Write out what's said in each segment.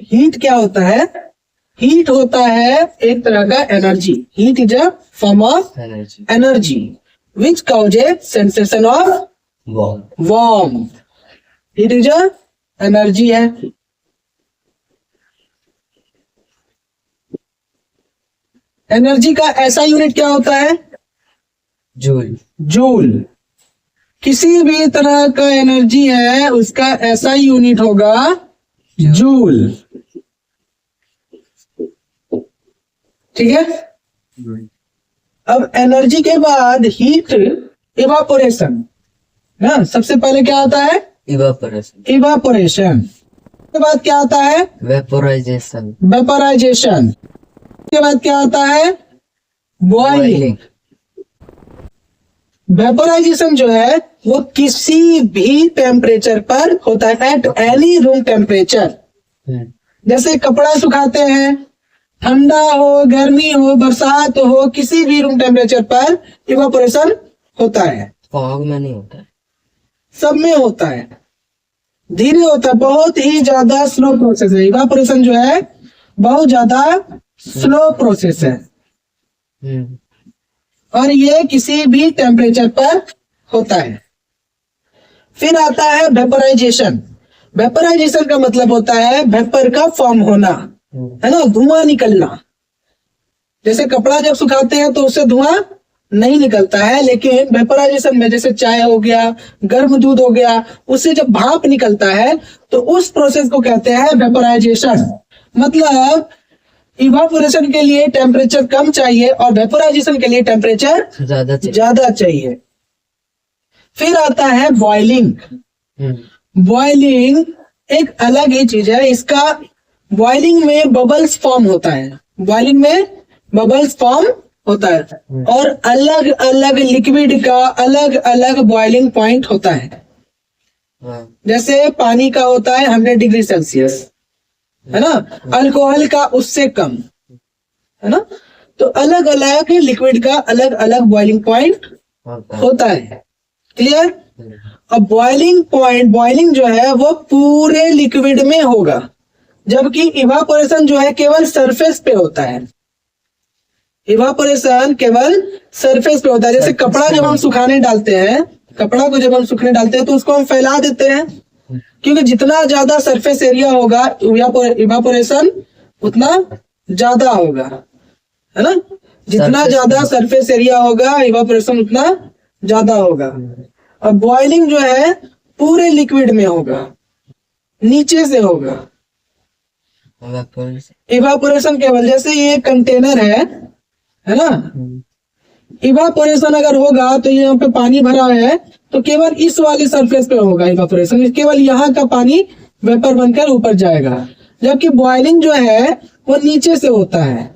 Heat क्या होता है? हीट होता है एक तरह का energy. Heat is a form of energy which causes sensation of warm. Heat is a energy है। एनर्जी का ऐसा यूनिट क्या होता है? जूल। जूल। किसी भी तरह का एनर्जी है उसका ऐसा यूनिट होगा जूल। ठीक है। अब एनर्जी के बाद हीट इवापोरेशन ना, सबसे पहले क्या आता है? इवापोरेशन। इवापोरेशन के बाद क्या आता है? वेपोराइजेशन। वेपोराइजेशन के बाद क्या आता है? बॉइलिंग। वेपोराइजेशन जो है वो किसी भी टेम्परेचर पर होता है, एट एनी रूम टेम्परेचर। जैसे कपड़ा सुखाते हैं, ठंडा हो, गर्मी हो, बरसात हो, किसी भी रूम टेम्परेचर पर इवापोरेशन होता है। फॉग में नहीं होता है, सब में होता है, धीरे होता है, बहुत ही ज्यादा स्लो प्रोसेस है। इवापोरेशन जो है बहुत ज्यादा स्लो प्रोसेस है और ये किसी भी टेम्परेचर पर होता है। फिर आता है वेपोराइजेशन। वेपोराइजेशन का मतलब होता है वेपर का फॉर्म होना, है ना, धुआं निकलना। जैसे कपड़ा जब सुखाते हैं तो उससे धुआं नहीं निकलता है, लेकिन वेपोराइजेशन में जैसे चाय हो गया, गर्म दूध हो गया, उससे जब भाप निकलता है तो उस प्रोसेस को कहते हैं वेपोराइजेशन। मतलब इवापोरेशन के लिए टेम्परेचर कम चाहिए और वेपोराइजेशन के लिए टेम्परेचर ज्यादा चाहिए। फिर आता है बॉइलिंग। बॉइलिंग एक अलग ही चीज है। इसका बॉइलिंग में बबल्स फॉर्म होता है, बॉइलिंग में बबल्स फॉर्म होता है और अलग अलग लिक्विड का अलग अलग बॉइलिंग पॉइंट होता है। जैसे पानी का होता है 100 डिग्री सेल्सियस, है ना, अल्कोहल का उससे कम, है ना। तो अलग अलग लिक्विड का अलग अलग बॉइलिंग पॉइंट होता है। क्लियर? अब बॉइलिंग जो है वो पूरे लिक्विड में होगा, जबकि इवापोरेशन जो है केवल सरफेस पे होता है। इवापोरेशन केवल सरफेस पे होता है। जैसे कपड़ा जब हम सुखाने डालते हैं, कपड़ा को जब हम सूखने डालते हैं तो उसको हम फैला देते हैं, क्योंकि जितना ज्यादा सरफेस एरिया होगा इवापोरेशन उतना ज्यादा होगा, है ना। जितना ज्यादा सरफेस एरिया होगा इवापोरेशन उतना ज्यादा होगा। अब बॉइलिंग जो है पूरे लिक्विड में होगा, नीचे से होगा। इवापोरेशन केवल जैसे ये कंटेनर है ना, इवापोरेशन अगर होगा तो ये यहाँ पे पानी भरा है तो केवल इस वाली सरफेस पे होगा इवापोरेशन, केवल यहाँ का पानी वेपर बनकर ऊपर जाएगा। जबकि बॉइलिंग जो है वो नीचे से होता है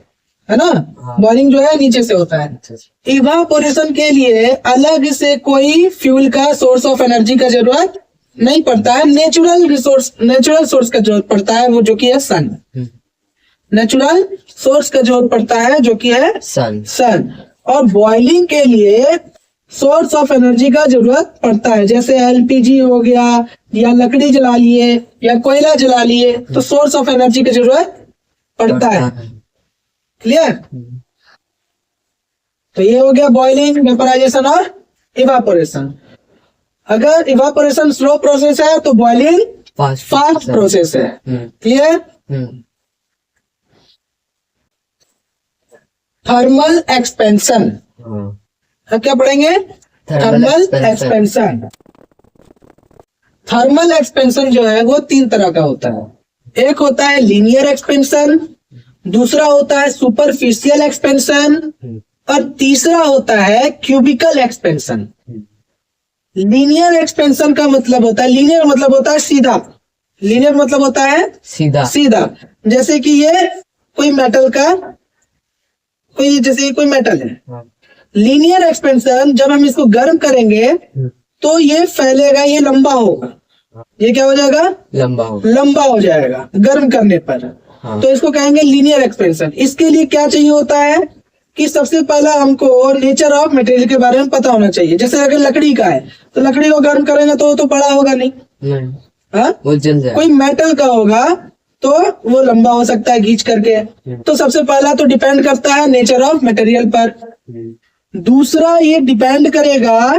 ना। बॉइलिंग जो है नीचे से होता है। इवापोरेशन के लिए अलग से कोई फ्यूल का सोर्स ऑफ एनर्जी का जरूरत नहीं पड़ता है, नेचुरल सोर्स का जरूरत पड़ता है, वो जो कि है सन। नेचुरल सोर्स का जरूरत पड़ता है जो कि है सन। और बॉइलिंग के लिए सोर्स ऑफ एनर्जी का जरूरत पड़ता है, जैसे एलपीजी हो गया या लकड़ी जला लिए या कोयला जला लिए, तो सोर्स ऑफ एनर्जी की जरूरत पड़ता है। क्लियर? तो ये हो गया बॉइलिंग, वेपोराइजेशन और इवापोरेशन। अगर इवापोरेशन स्लो प्रोसेस है तो बॉइलिंग फास्ट प्रोसेस है। क्लियर? Thermal expansion. क्या पढ़ेंगे? Thermal expansion. थर्मल एक्सपेंशन जो है वो 3 तरह का होता है। एक होता है लीनियर एक्सपेंशन, दूसरा होता है सुपरफिशियल एक्सपेंशन और तीसरा होता है क्यूबिकल एक्सपेंशन। लीनियर एक्सपेंशन का मतलब होता है, लीनियर मतलब होता है सीधा, लीनियर मतलब होता है सीधा। जैसे कि ये कोई मेटल का कोई मेटल है। लीनियर एक्सपेंशन जब हम इसको गर्म करेंगे तो ये फैलेगा, ये लंबा होगा, ये क्या हो जाएगा? लंबा हो जाएगा गर्म करने पर। तो इसको कहेंगे लीनियर एक्सपेंशन। इसके लिए क्या चाहिए होता है कि सबसे पहला हमको नेचर ऑफ मटेरियल के बारे में पता होना चाहिए। जैसे अगर लकड़ी का है तो लकड़ी को गर्म करेंगे तो बड़ा होगा नहीं, हाँ, वो जल जाएगा। कोई मेटल का होगा तो वो लंबा हो सकता है खींच करके। तो सबसे पहला तो डिपेंड करता है नेचर ऑफ मटेरियल पर। दूसरा ये डिपेंड करेगा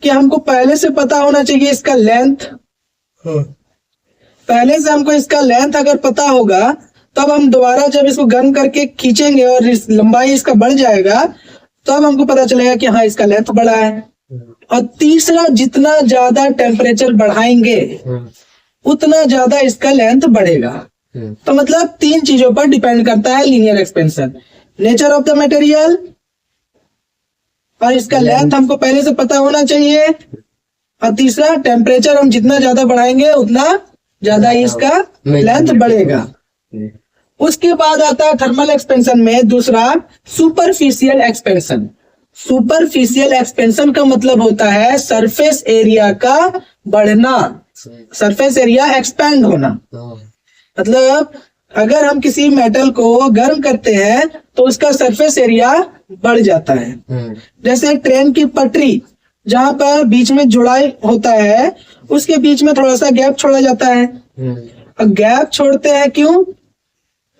कि हमको पहले से पता होना चाहिए इसका लेंथ। पहले से हमको इसका लेंथ अगर पता होगा तब हम दोबारा जब इसको गर्म करके खींचेंगे और लंबाई इसका बढ़ जाएगा तब हमको पता चलेगा कि हाँ इसका लेंथ बढ़ा है। और तीसरा, जितना ज्यादा टेम्परेचर बढ़ाएंगे उतना ज्यादा इसका लेंथ बढ़ेगा। तो मतलब 3 चीजों पर डिपेंड करता है linear expansion, nature of the material, और इसका लेंथ हमको पहले से पता होना चाहिए, और तीसरा टेम्परेचर हम जितना ज्यादा बढ़ाएंगे उतना ज्यादा ही इसका लेंथ बढ़ेगा। उसके बाद आता है थर्मल एक्सपेंशन में दूसरा सुपरफिशियल एक्सपेंशन। सुपरफिशियल एक्सपेंशन का मतलब होता है सरफेस एरिया का बढ़ना, सरफेस एरिया एक्सपैंड होना। मतलब अगर हम किसी मेटल को गर्म करते हैं तो उसका सरफेस एरिया बढ़ जाता है। जैसे ट्रेन की पटरी जहां पर बीच में जुड़ाई होता है उसके बीच में थोड़ा सा गैप छोड़ा जाता है। और गैप छोड़ते हैं क्यों?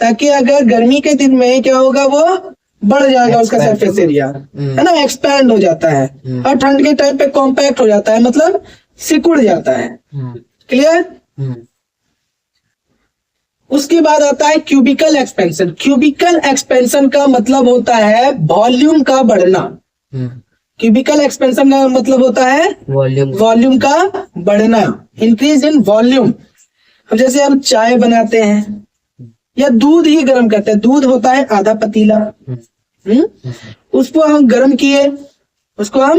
ताकि अगर गर्मी के दिन में क्या होगा, वो बढ़ जाएगा उसका सरफेस एरिया, है ना, एक्सपैंड हो जाता है। और ठंड के टाइम पे कॉम्पैक्ट हो जाता है, मतलब सिकुड़ जाता है। क्लियर? उसके बाद आता है क्यूबिकल एक्सपेंशन। क्यूबिकल एक्सपेंशन का मतलब होता है वॉल्यूम का बढ़ना। क्यूबिकल एक्सपेंशन का मतलब होता है वॉल्यूम का बढ़ना, इंक्रीज इन वॉल्यूम। अब जैसे हम चाय बनाते हैं या दूध ही गर्म करते हैं, दूध होता है आधा पतीला, उसको हम गर्म किए, उसको हम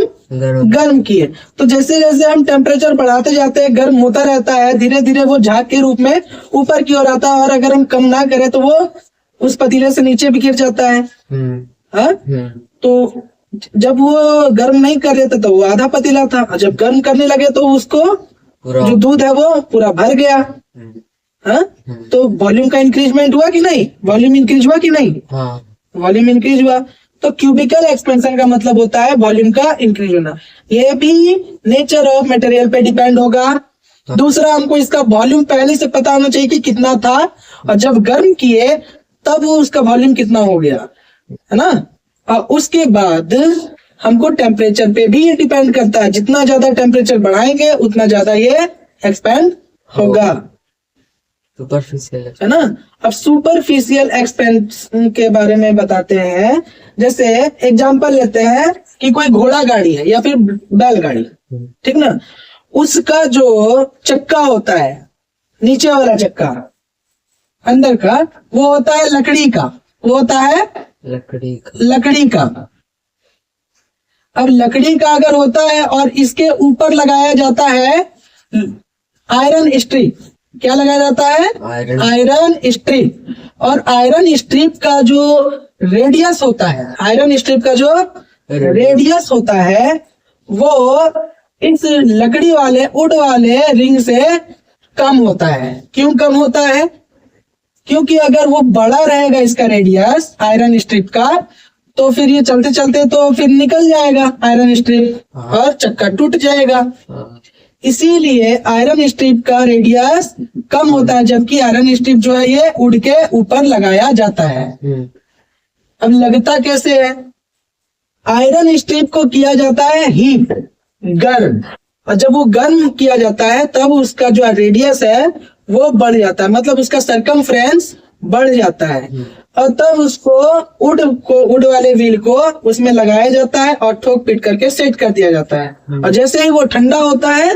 गर्म किए, तो जैसे जैसे हम टेम्परेचर बढ़ाते जाते हैं गर्म होता रहता है, धीरे धीरे वो झाग के रूप में ऊपर की ओर आता है। और अगर हम कम ना करें तो वो उस पतीले से नीचे भी गिर जाता है। हाँ, तो जब वो गर्म नहीं कर रहे थे तो वो आधा पतीला था, और जब गर्म करने लगे तो उसको जो दूध है वो पूरा भर गया। हाँ, तो वॉल्यूम का इंक्रीजमेंट हुआ कि नहीं? वॉल्यूम इंक्रीज हुआ कि नहीं? वॉल्यूम इंक्रीज हुआ। तो क्यूबिकल एक्सपेंशन का मतलब होता है वॉल्यूम का इंक्रीज होना। ये भी नेचर ऑफ मटेरियल पे डिपेंड होगा। दूसरा, हमको इसका वॉल्यूम पहले से पता होना चाहिए कि कितना था, और जब गर्म किए तब वो उसका वॉल्यूम कितना हो गया, है ना। और उसके बाद हमको टेम्परेचर पे भी ये डिपेंड करता है, जितना ज्यादा टेम्परेचर बढ़ाएंगे उतना ज्यादा ये एक्सपेंड होगा, है ना। अब सुपरफिशियल एक्सपेंशन के बारे में बताते हैं। जैसे एग्जांपल लेते हैं कि कोई घोड़ा गाड़ी है या फिर बैलगाड़ी, ठीक ना, उसका जो चक्का होता है, नीचे वाला चक्का अंदर का, वो होता है लकड़ी का, वो होता है लकड़ी का। अब लकड़ी का अगर होता है और इसके ऊपर लगाया जाता है आयरन स्ट्रिप, क्या लगाया जाता है? Iron strip. और आयरन स्ट्रिप का जो रेडियस होता है, आयरन स्ट्रिप का जो रेडियस होता है वो इस लकड़ी वाले वुड वाले रिंग से कम होता है। क्यों कम होता है? क्योंकि अगर वो बड़ा रहेगा इसका रेडियस आयरन स्ट्रिप का, तो फिर ये चलते चलते तो फिर निकल जाएगा आयरन स्ट्रिप और चक्का टूट जाएगा। इसीलिए आयरन स्ट्रिप का रेडियस कम होता है, जबकि आयरन स्ट्रिप जो है ये उड़ के ऊपर लगाया जाता है। अब लगता कैसे है? आयरन स्ट्रिप को किया जाता है हीट, गर्म, और जब वो गर्म किया जाता है तब उसका जो रेडियस है वो बढ़ जाता है, मतलब उसका सरकमफ्रेंस बढ़ जाता है। और तब उसको वुड वाले व्हील को उसमें लगाया जाता है और ठोक पीट करके सेट कर दिया जाता है। और जैसे ही वो ठंडा होता है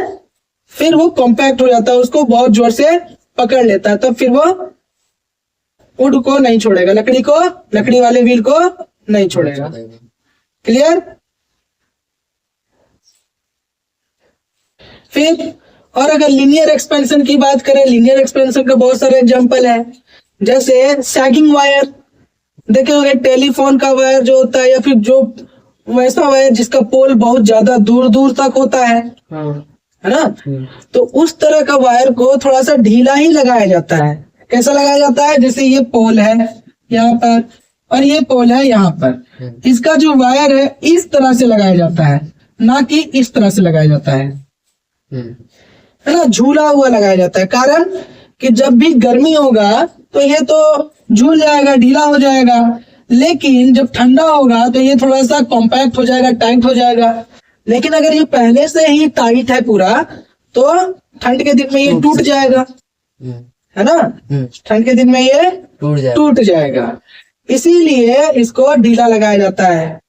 फिर वो कॉम्पैक्ट हो जाता है, उसको बहुत जोर से पकड़ लेता है, तब फिर वो वुड को नहीं छोड़ेगा, लकड़ी वाले व्हील को नहीं छोड़ेगा। क्लियर? फिर और अगर लीनियर एक्सपेंशन की बात करें, लीनियर एक्सपेंशन का बहुत सारे एग्जांपल है। जैसे सैगिंग वायर, देखे होंगे, टेलीफोन का वायर जो होता है, या फिर जो वैसा वायर जिसका पोल बहुत ज्यादा दूर दूर तक होता है ना, तो उस तरह का वायर को थोड़ा सा ढीला ही लगाया जाता है। कैसा लगाया जाता है? जैसे ये पोल है यहाँ पर और ये पोल है यहाँ पर, इसका जो वायर है इस तरह से लगाया जाता है, ना कि इस तरह से लगाया जाता है ना, झूला हुआ लगाया जाता है। कारण कि जब भी गर्मी होगा तो ये तो झूल जाएगा, ढीला हो जाएगा, लेकिन जब ठंडा होगा तो ये थोड़ा सा कॉम्पैक्ट हो जाएगा, टाइट हो जाएगा। लेकिन अगर ये पहले से ही टाइट है पूरा, तो ठंड के दिन में ये टूट जाएगा, है ना। ठंड के दिन में ये टूट जाए। टूट जाएगा, इसीलिए इसको ढीला लगाया जाता है।